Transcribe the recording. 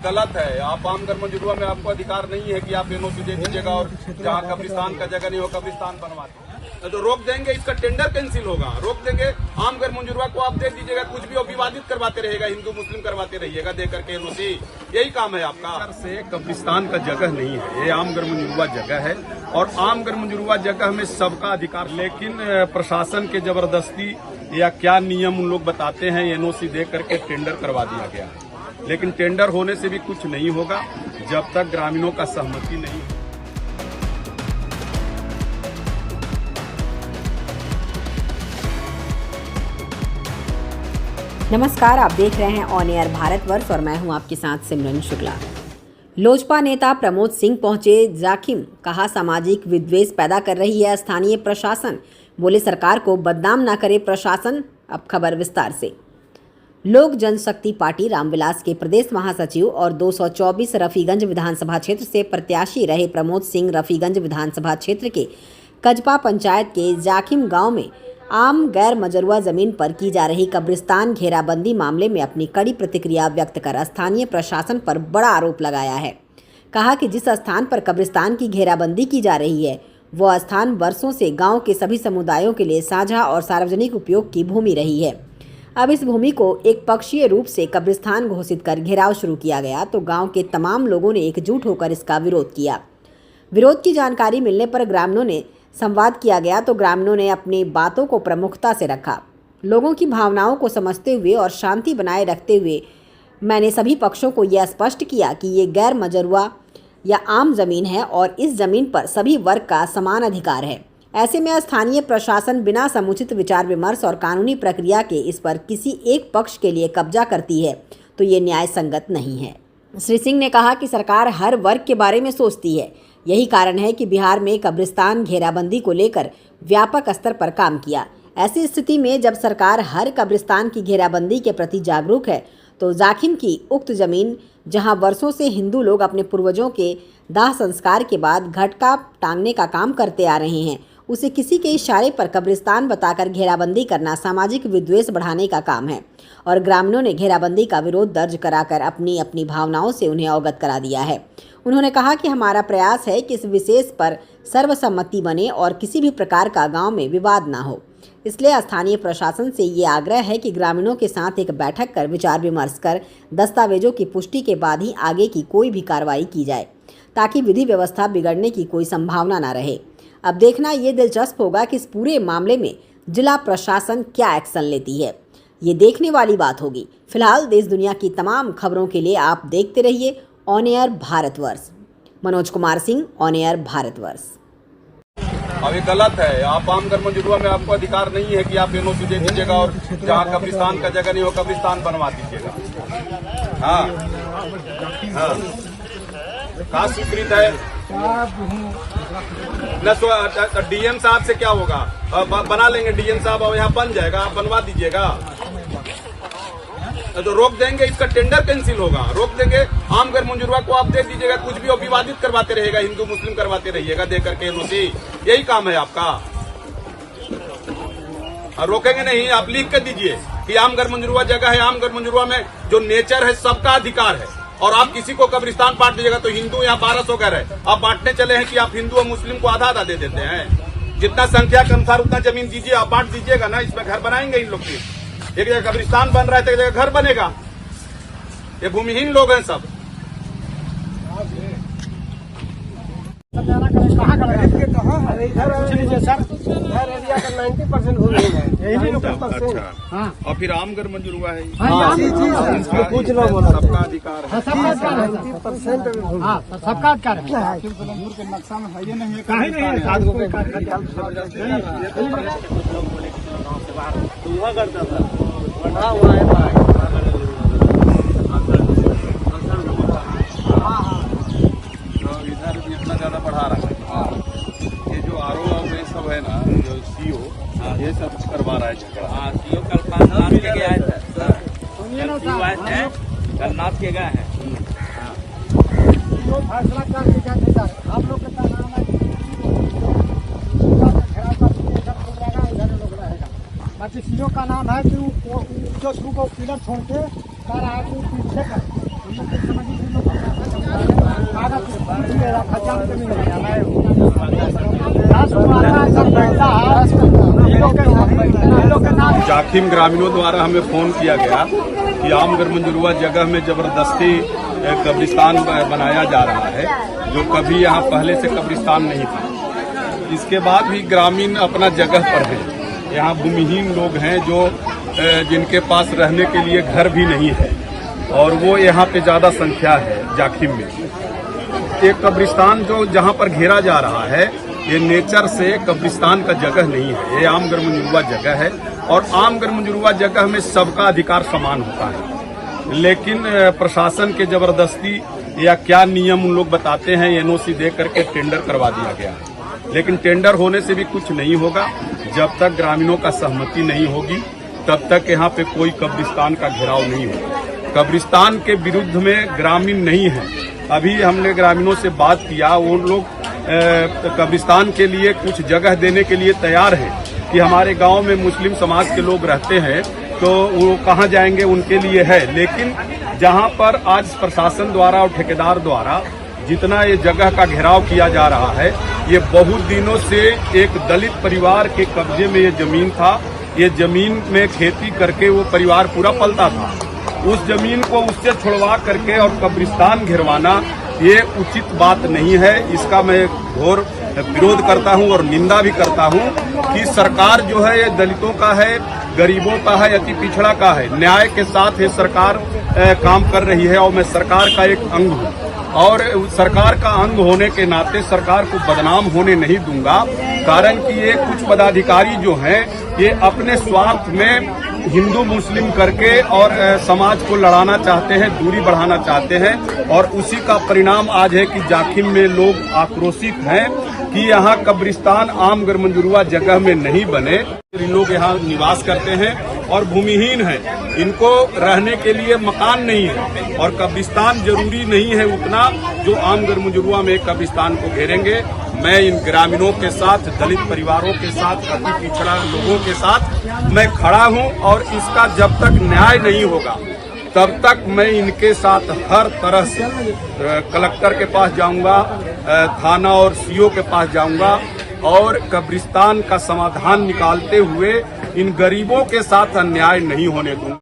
गलत है। आप आम घर मंजूरवा में आपको अधिकार नहीं है कि आप एनओसी दे दीजिएगा और जहाँ कब्रिस्तान का जगह नहीं हो कब्रिस्तान बनवाते तो रोक देंगे। इसका टेंडर कैंसिल होगा, रोक देंगे। आम घर मंजूरवा को आप दे दीजिएगा, कुछ भी विवादित करवाते रहेगा, हिंदू मुस्लिम करवाते रहिएगा दे करके एनओसी, यही काम है आपका। से कब्रिस्तान का जगह नहीं है, ये आम घर मंजूरवा जगह है और आम घर मंजूरवा जगह में सबका अधिकार। लेकिन प्रशासन के जबरदस्ती या क्या नियम उन लोग बताते हैं, एनओसी दे करके टेंडर करवा दिया गया है। लेकिन टेंडर होने से भी कुछ नहीं होगा जब तक ग्रामीणों का सहमति नहीं। नमस्कार, आप देख रहे हैं ऑन एयर भारतवर्ष और मैं हूं आपके साथ सिमरन शुक्ला। लोजपा नेता प्रमोद सिंह पहुंचे जाखिम, कहा सामाजिक विद्वेष पैदा कर रही है स्थानीय प्रशासन, बोले सरकार को बदनाम ना करे प्रशासन। अब खबर विस्तार से। लोक जनशक्ति पार्टी रामविलास के प्रदेश महासचिव और 224 रफीगंज विधानसभा क्षेत्र से प्रत्याशी रहे प्रमोद सिंह रफीगंज विधानसभा क्षेत्र के कजपा पंचायत के जाखिम गांव में आम गैर मजरूआ जमीन पर की जा रही कब्रिस्तान घेराबंदी मामले में अपनी कड़ी प्रतिक्रिया व्यक्त कर स्थानीय प्रशासन पर बड़ा आरोप लगाया है। कहा कि जिस स्थान पर कब्रिस्तान की घेराबंदी की जा रही है वह स्थान वर्षों से गांव के सभी समुदायों के लिए साझा और सार्वजनिक उपयोग की भूमि रही है। अब इस भूमि को एक पक्षीय रूप से कब्रिस्तान घोषित कर घेराव शुरू किया गया तो गाँव के तमाम लोगों ने एकजुट होकर इसका विरोध किया। विरोध की जानकारी मिलने पर ग्रामीणों ने संवाद किया गया तो ग्रामीणों ने अपनी बातों को प्रमुखता से रखा। लोगों की भावनाओं को समझते हुए और शांति बनाए रखते हुए मैंने सभी पक्षों को यह स्पष्ट किया कि ये गैर मजरूआ या आम जमीन है और इस जमीन पर सभी वर्ग का समान अधिकार है। ऐसे में स्थानीय प्रशासन बिना समुचित विचार विमर्श और कानूनी प्रक्रिया के इस पर किसी एक पक्ष के लिए कब्जा करती है तो ये न्याय संगत नहीं है। श्री सिंह ने कहा कि सरकार हर वर्ग के बारे में सोचती है, यही कारण है कि बिहार में कब्रिस्तान घेराबंदी को लेकर व्यापक स्तर पर काम किया। ऐसी स्थिति में जब सरकार हर कब्रिस्तान की घेराबंदी के प्रति जागरूक है तो जाखिम की उक्त जमीन, जहां वर्षों से हिंदू लोग अपने पूर्वजों के दाह संस्कार के बाद घटका टांगने का काम करते आ रहे हैं, उसे किसी के इशारे पर कब्रिस्तान बताकर घेराबंदी करना सामाजिक विद्वेष बढ़ाने का काम है। और ग्रामीणों ने घेराबंदी का विरोध दर्ज कराकर अपनी अपनी भावनाओं से उन्हें अवगत करा दिया है। उन्होंने कहा कि हमारा प्रयास है कि इस विशेष पर सर्वसम्मति बने और किसी भी प्रकार का गांव में विवाद ना हो। इसलिए स्थानीय प्रशासन से ये आग्रह है कि ग्रामीणों के साथ एक बैठक कर विचार विमर्श कर दस्तावेजों की पुष्टि के बाद ही आगे की कोई भी कार्रवाई की जाए ताकि विधि व्यवस्था बिगड़ने की कोई संभावना न रहे। अब देखना ये दिलचस्प होगा कि इस पूरे मामले में जिला प्रशासन क्या एक्शन लेती है, ये देखने वाली बात होगी। फिलहाल देश दुनिया की तमाम खबरों के लिए आप देखते रहिए on air Bharatvarsh. Manoj Kumar Singh, on air Bharatvarsh. अभी गलत है। आप आम घर मंजूरवा में आपको अधिकार नहीं है कि आप एनओसी दे दीजिएगा और जहाँ कब्रिस्तान का जगह नहीं हो कब्रिस्तान बनवा दीजिएगा। हाँ हाँ, कहाँ स्वीकृत है न? डीएम साहब से क्या होगा, बना लेंगे डीएम साहब और यहाँ बन जाएगा, आप बनवा दीजिएगा तो रोक देंगे। इसका टेंडर कैंसिल होगा, रोक देंगे। आम घर मंजूरवा को आप दे दीजिएगा, कुछ भी विवादित करवाते रहेगा, हिंदू मुस्लिम करवाते रहिएगा दे करके एनओसी, यही काम है आपका। और रोकेंगे नहीं, आप लिख के दीजिए कि आम घर मंजूरवा जगह है, आम घर मंजूरवा में जो नेचर है सबका अधिकार है और आप किसी को कब्रिस्तान बांट दीजिएगा तो हिंदू यहाँ 1200 घर है, आप बांटने चले हैं कि आप हिंदू और मुस्लिम को आधा आधा दे देते हैं। जितना संख्या के अनुसार उतना जमीन दीजिए, आप बांट दीजिएगा ना, इसमें घर बनाएंगे इन लोग की। एक जगह कब्रिस्तान बन रहा है तो एक जगह घर बनेगा। ये भूमिहीन लोग हैं सब। हाँ। और फिर आम घर मंजूर हुआ है, कुछ लोग सबका अधिकार है, सबका अधिकार है। के नक्शा में है नहीं, कहीं नहीं करता था। इधर इतना ज्यादा बढ़ा रहा है। ये जो आरओ और ये सब है ना, जो सीओ ये सब करवा रहा है झगड़ा। हाँ, सीओ कल नाथ के गया है सर, कल नाथ के गया है। फैसला कर दीजिए आप लोग का नाम है, बाकी सीओ का नाम है कि वो जो शुरू को पिलर छोड़ के कर रहा है, पीछे का जाखिम ग्रामीणों द्वारा हमें फोन किया गया कि आमगर मंजरुआ जगह में जबरदस्ती कब्रिस्तान बनाया जा रहा है, जो कभी यहाँ पहले से कब्रिस्तान नहीं था। इसके बाद भी ग्रामीण अपना जगह पर है। यहाँ भूमिहीन लोग हैं जो जिनके पास रहने के लिए घर भी नहीं है, और वो यहाँ पे ज्यादा संख्या है जाखिम में। एक कब्रिस्तान जो जहाँ पर घेरा जा रहा है, ये नेचर से कब्रिस्तान का जगह नहीं है, ये आमगर मंजरुआ जगह है। और आमगर मंजरुआ जगह में सबका अधिकार समान होता है, लेकिन प्रशासन के जबरदस्ती या क्या नियम उन लोग बताते हैं, एनओसी दे करके टेंडर करवा दिया गया है। लेकिन टेंडर होने से भी कुछ नहीं होगा। जब तक ग्रामीणों का सहमति नहीं होगी तब तक यहाँ पे कोई कब्रिस्तान का घेराव नहीं होगा। कब्रिस्तान के विरुद्ध में ग्रामीण नहीं है। अभी हमने ग्रामीणों से बात किया, वो लोग कब्रिस्तान के लिए कुछ जगह देने के लिए तैयार हैं कि हमारे गांव में मुस्लिम समाज के लोग रहते हैं तो वो कहाँ जाएंगे, उनके लिए है। लेकिन जहां पर आज प्रशासन द्वारा और ठेकेदार द्वारा जितना ये जगह का घेराव किया जा रहा है, ये बहुत दिनों से एक दलित परिवार के कब्जे में ये जमीन था। ये जमीन में खेती करके वो परिवार पूरा पलता था। उस जमीन को उससे छुड़वा करके और कब्रिस्तान घेरवाना ये उचित बात नहीं है। इसका मैं घोर विरोध करता हूं और निंदा भी करता हूं कि सरकार जो है ये दलितों का है, गरीबों का है, अति पिछड़ा का है। न्याय के साथ ये सरकार काम कर रही है और मैं सरकार का एक अंग हूं, और सरकार का अंग होने के नाते सरकार को बदनाम होने नहीं दूंगा। कारण कि ये कुछ पदाधिकारी जो हैं ये अपने स्वार्थ में हिंदू मुस्लिम करके और समाज को लड़ाना चाहते हैं, दूरी बढ़ाना चाहते हैं, और उसी का परिणाम आज है कि जाखिम में लोग आक्रोशित हैं कि यहाँ कब्रिस्तान आमगर मंजरुआ जगह में नहीं बने। लोग यहाँ निवास करते हैं और भूमिहीन हैं, इनको रहने के लिए मकान नहीं है, और कब्रिस्तान जरूरी नहीं है उतना जो आमगर मंजरुआ में कब्रिस्तान को घेरेंगे। मैं इन ग्रामीणों के साथ, दलित परिवारों के साथ, अति पिछड़ा लोगों के साथ मैं खड़ा हूं, और इसका जब तक न्याय नहीं होगा तब तक मैं इनके साथ हर तरह से कलेक्टर के पास जाऊंगा, थाना और सीओ के पास जाऊंगा, और कब्रिस्तान का समाधान निकालते हुए इन गरीबों के साथ अन्याय नहीं होने दूंगा।